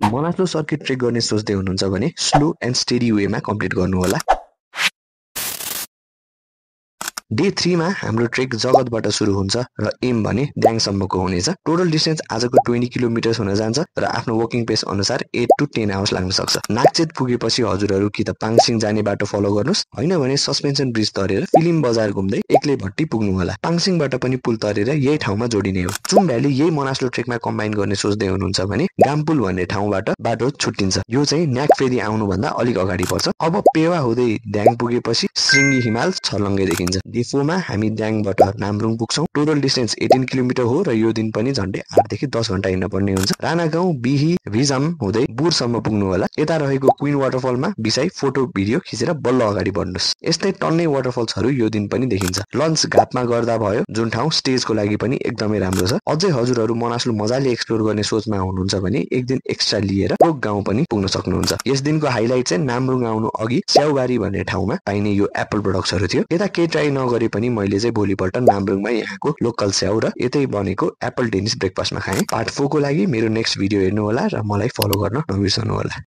मनास्लो circuit trek गर्ने सोच्दै हुनुहुन्छ भने स्लो एन्ड स्टेडी वेमा कम्प्लिट गर्नुहोला। डे 3 मा हाम्रो ट्रेक जगतबाट सुरु हुन्छ र एम भने ड्याङसम्मको हुनेछ। टोटल डिस्टेन्स आजको 20 किलोमिटर्स हुन जान्छ र आफ्नो वर्किङ पेस अनुसार 8 to 10 आवर्स लाग्न सक्छ। नागचेत पुगेपछि हजुरहरू कि त पाङसिङ जाने बाटो फलो गर्नुस्, हैन भने सस्पेन्सन ब्रिज तरेर फिलिम बजार घुम्दै एक्लै भट्टी पुग्नु होला। पाङसिङबाट पनि पुल तरेर यही ठाउँमा जोडिने हो। चुम भ्याली यही मनास्लो ट्रेकमा कम्बाइन गर्ने सोच्दै हुनुहुन्छ भने गामपुल भन्ने ठाउँबाट बाटो छुट्टिन्छ। यो चाहिँ न्याक फेरि आउनु भन्दा अलिक अगाडि पर्छ। अब पेवा हुँदै ड्याङ पुगेपछि श्रृंगी हिमाल छर्लङ्गै देखिन्छ। डे 4 मा हामी ड्याङबाट नाम्रुङ पुग्छौं। टोटल डिस्टेन्स 18 किलोमिटर हो र यो दिन पनि झन्डै 8 देखि 10 घण्टा हिँड्न पर्ने हुन्छ। राणागाउँ, बिही, भिजम हुँदै बुरसम्म पुग्नु होला। यता रहेको क्वीन वाटरफलमा बिसाई फोटो भिडियो खिचेर बल्ल अगाडि बढ्नुस्। यस्तै टन्नै वाटरफल्सहरू यो दिन पनि देखिन्छ। लन्च घाटमा गर्दा भयो, जुन ठाउँ स्टेजको लागि पनि एकदमै राम्रो छ। अझै हजुरहरू मनास्लु मजाले एक्सप्लोर गर्ने सोचमा हुनुहुन्छ भने एक दिन एक्स्ट्रा लिएर पोक गाउँ पनि पुग्न सक्नुहुन्छ। यस दिनको हाइलाइट चाहिँ नाम्रुङ आउनु अघि स्याउबारी भन्ने ठाउँमा पाइने यो एप्पल प्रोडक्ट्सहरू थियो। यता के ट्राई नगरे पनि मैले चाहिँ भोलिपल्ट नाम्रुङमा यहाँको लोकल स्याउ र यतै बनेको एप्पल टेनिस ब्रेकफास्टमा खाएँ। पार्ट 4 को लागि मेरो नेक्स्ट भिडियो हेर्नु होला र मलाई फलो गर्न नबिर्सनु होला।